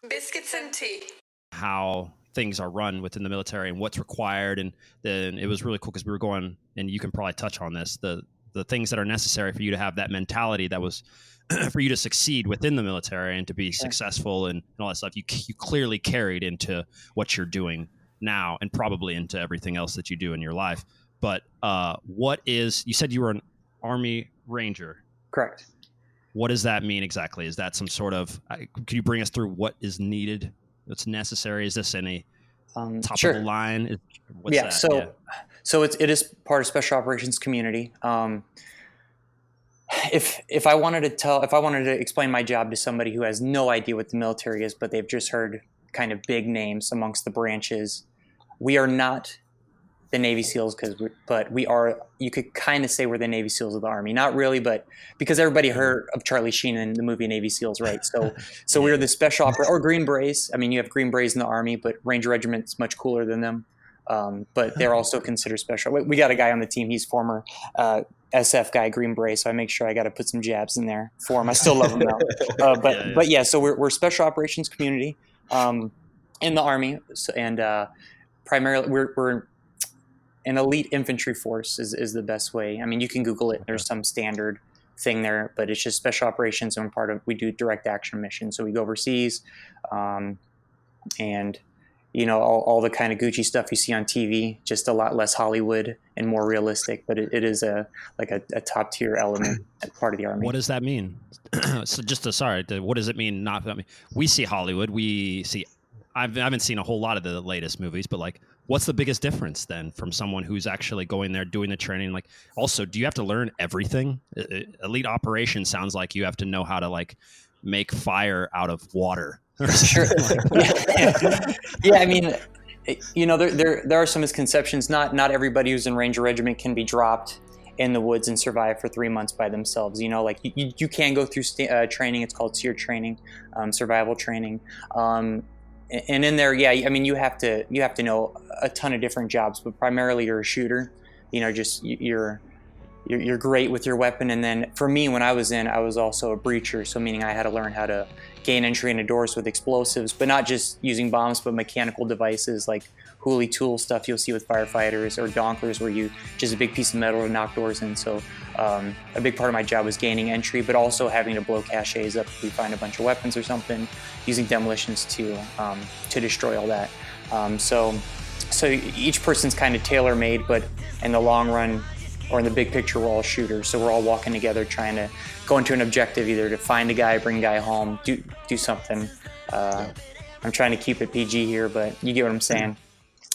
Biscuits and tea. How things are run within the military and what's required. And then it was really cool because we were going, and you can probably touch on this, the things that are necessary for you to have that mentality that was for you to succeed within the military and to be successful and all that stuff. You clearly carried into what you're doing now and probably into everything else that you do in your life. But you said you were an Army Ranger. Correct. What does that mean exactly? Is that some sort of, can you bring us through what is needed? What's necessary? Is this any top of the line? What's that? So it is part of Special Operations community. If I wanted to explain my job to somebody who has no idea what the military is, but they've just heard kind of big names amongst the branches, we are not the Navy SEALs, but we are. You could kind of say we're the Navy SEALs of the Army, not really, but because everybody heard of Charlie Sheen in the movie Navy SEAls, right? So we're the special or Green Berets. I mean, you have Green Berets in the Army, but Ranger Regiment's much cooler than them. But they're also considered special. We got a guy on the team. He's former SF guy, Green Beret. So I make sure I got to put some jabs in there for him. I still love him though. But so we're Special Operations community in the Army, and primarily we're an elite infantry force is the best way. I mean, you can Google it. There's some standard thing there, but it's just Special Operations, and we do direct action missions. So we go overseas, and all the kind of Gucci stuff you see on TV, just a lot less Hollywood and more realistic. But it is a top tier element part of the Army. What does that mean? So what does it mean? We see Hollywood. I haven't seen a whole lot of the latest movies, but like, what's the biggest difference then from someone who's actually going there doing the training? Like, also, do you have to learn everything? Elite operations sounds like you have to know how to like make fire out of water. Sure. Yeah. I mean, there are some misconceptions. Not everybody who's in Ranger Regiment can be dropped in the woods and survive for 3 months by themselves. Like you can go through training. It's called SEER training, survival training. And in there, I mean, you have to know a ton of different jobs, but primarily you're a shooter. Just you're great with your weapon. And then for me, when I was also a breacher, so meaning I had to learn how to gain entry into doors with explosives, but not just using bombs, but mechanical devices like hooly tool stuff you'll see with firefighters, or donkers, where you just a big piece of metal to knock doors in. So a big part of my job was gaining entry, but also having to blow caches up if we find a bunch of weapons or something, using demolitions to destroy all that. So each person's kind of tailor-made, but in the long run, or in the big picture, we're all shooters. So we're all walking together, trying to go into an objective, either to find a guy, bring a guy home, do something. I'm trying to keep it PG here, but you get what I'm saying.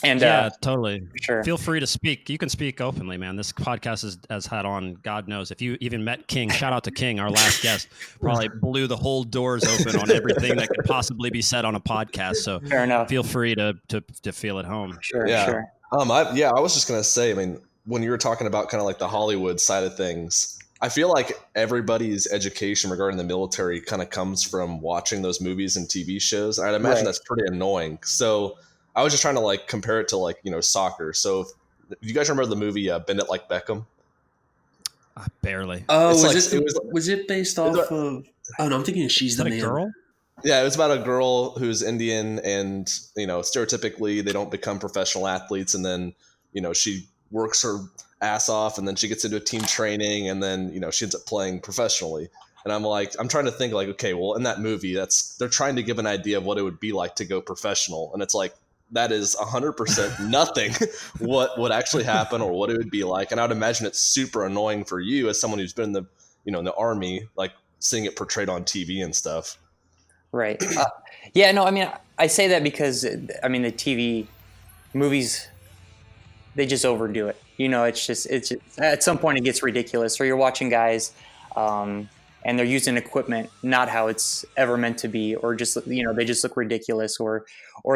And yeah, totally. Sure. Feel free to speak. You can speak openly, man. This podcast has had on, God knows, if you even met King, shout out to King, our last guest, probably blew the whole doors open on everything that could possibly be said on a podcast. So fair enough. Feel free to feel at home. Sure. I was just going to say, I mean, when you were talking about kind of like the Hollywood side of things, I feel like everybody's education regarding the military kind of comes from watching those movies and TV shows. And I'd imagine that's pretty annoying. So I was just trying to like compare it to like, soccer. So you guys remember the movie Bend It Like Beckham? Barely. Oh, was it based off of? Oh no, I'm thinking She's the Man. A girl? Yeah, it was about a girl who's Indian, and stereotypically they don't become professional athletes, and then she works her ass off, and then she gets into a team training, and then she ends up playing professionally. And I'm trying to think like, okay, well, in that movie, they're trying to give an idea of what it would be like to go professional, and it's like, that is 100% nothing what would actually happen or what it would be like. And I would imagine it's super annoying for you as someone who's been in the in the Army, like seeing it portrayed on TV and stuff. Right. I mean, I say that because I mean, the TV movies, they just overdo it. It's just at some point it gets ridiculous. Or you're watching guys, and they're using equipment not how it's ever meant to be, or just they just look ridiculous, or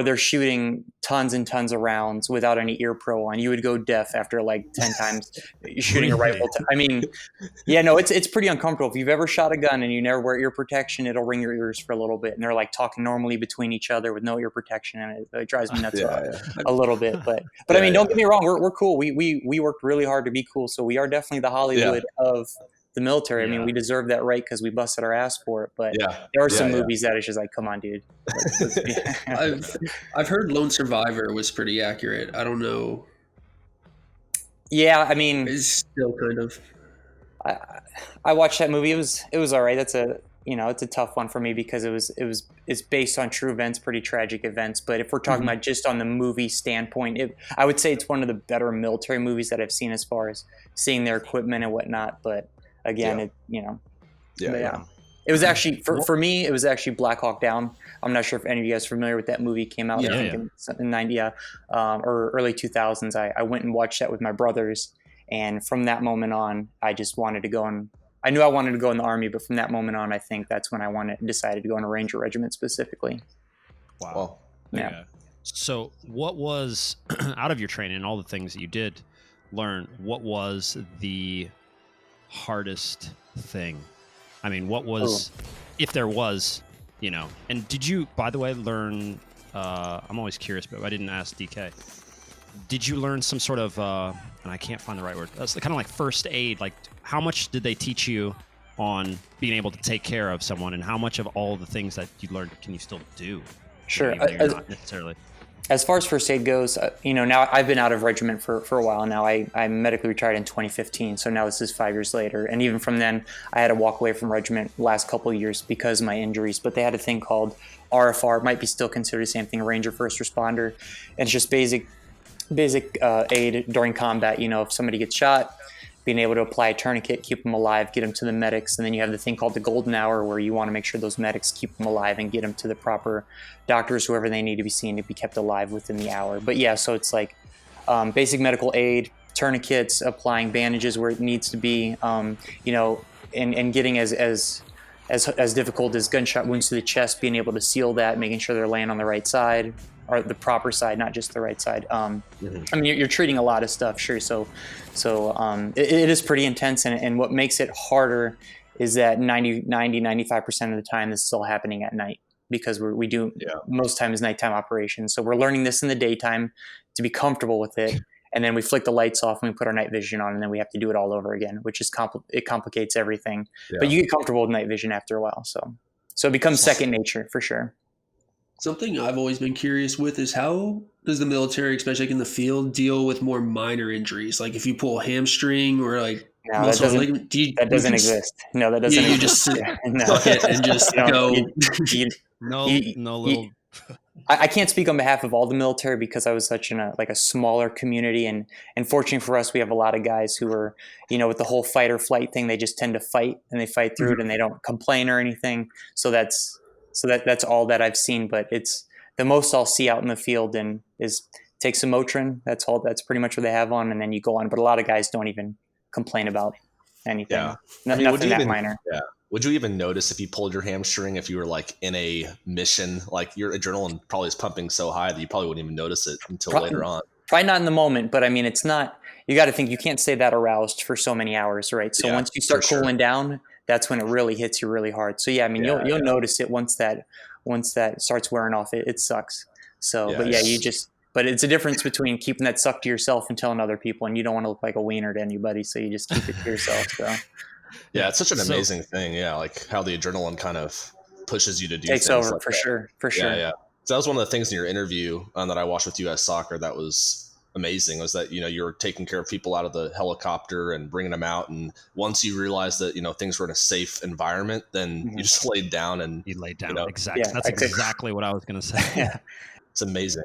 they're shooting tons and tons of rounds without any ear pro on. You would go deaf after like 10 times shooting a rifle. I mean, it's pretty uncomfortable. If you've ever shot a gun and you never wear ear protection, it'll ring your ears for a little bit, and they're like talking normally between each other with no ear protection, and it drives me nuts a little bit. But I mean, don't get me wrong, we're cool. We worked really hard to be cool, so we are definitely the Hollywood of the military. I mean, Yeah. we deserve that right because we busted our ass for it. But Yeah. there are some movies that it's just like, come on, dude. I've heard Lone Survivor was pretty accurate. I don't know. Yeah, I mean, It's still kind of. I watched that movie. It was all right. That's a it's a tough one for me because it's based on true events, pretty tragic events. But if we're talking about just on the movie standpoint, I would say it's one of the better military movies that I've seen as far as seeing their equipment and whatnot. But again, it was actually for me. It was actually Black Hawk Down. I'm not sure if any of you guys are familiar with that movie. It came out I think in 90 or early 2000s. I went and watched that with my brothers, and from that moment on, I just wanted to go and I knew I wanted to go in the Army. But from that moment on, I think that's when I decided to go in a Ranger Regiment specifically. Wow. Yeah. So, what was out of your training and all the things that you did learn? What was the hardest thing? I mean, what was, if there was, and did you, by the way, learn, I'm always curious, but I didn't ask DK. Did you learn some sort of, and I can't find the right word, that's kind of like first aid, like how much did they teach you on being able to take care of someone, and how much of all the things that you learned can you still do? Sure. Even though you're not necessarily. As far as first aid goes, now I've been out of regiment for a while now. I'm medically retired in 2015, so now this is 5 years later. And even from then, I had to walk away from regiment last couple of years because of my injuries. But they had a thing called RFR, it might be still considered the same thing, Ranger First Responder. And it's just basic aid during combat. If somebody gets shot, being able to apply a tourniquet, keep them alive, get them to the medics. And then you have the thing called the golden hour where you want to make sure those medics keep them alive and get them to the proper doctors, whoever they need to be seen to be kept alive within the hour. But yeah, so it's like basic medical aid, tourniquets, applying bandages where it needs to be, and getting as difficult as gunshot wounds to the chest, being able to seal that, making sure they're laying on the right side, or the proper side, not just the right side. I mean, you're treating a lot of stuff, sure. So it is pretty intense. And what makes it harder is that 95% of the time, this is all happening at night because we do most time is nighttime operations. So we're learning this in the daytime to be comfortable with it. And then we flick the lights off and we put our night vision on, and then we have to do it all over again, which is it complicates everything. Yeah. But you get comfortable with night vision after a while. So it becomes second nature for sure. Something I've always been curious with is how does the military, especially in the field, deal with more minor injuries? Like if you pull a hamstring or like muscle ligament, that doesn't exist. No, that doesn't exist. You just fuck it and just go. I can't speak on behalf of all the military because I was such in a smaller community, and fortunately for us, we have a lot of guys who are, with the whole fight or flight thing, they just tend to fight and they fight through it and they don't complain or anything. So that's all that I've seen, but it's the most I'll see out in the field and is take some Motrin. That's pretty much what they have on, and then you go on. But a lot of guys don't even complain about anything. Yeah. Nothing that minor. Yeah. Would you even notice if you pulled your hamstring if you were like in a mission, like your adrenaline probably is pumping so high that you probably wouldn't even notice it until later on? Probably not in the moment, but I mean, it's not, you got to think you can't stay that aroused for so many hours, right? So once you start cooling down, that's when it really hits you really hard. So yeah, I mean, you'll notice it once that starts wearing off. It sucks. So, but but it's a difference between keeping that suck to yourself and telling other people, and you don't want to look like a wiener to anybody, so you just keep it to yourself. So. Yeah, it's such an amazing thing. Yeah, like how the adrenaline kind of pushes you to do takes things over like for that. sure. Yeah. So that was one of the things in your interview that I watched with US Soccer that was amazing, was that you're taking care of people out of the helicopter and bringing them out, and once you realized that things were in a safe environment, then you just laid down and you laid down. Exactly. That's exactly what I was going to say. Yeah. It's amazing.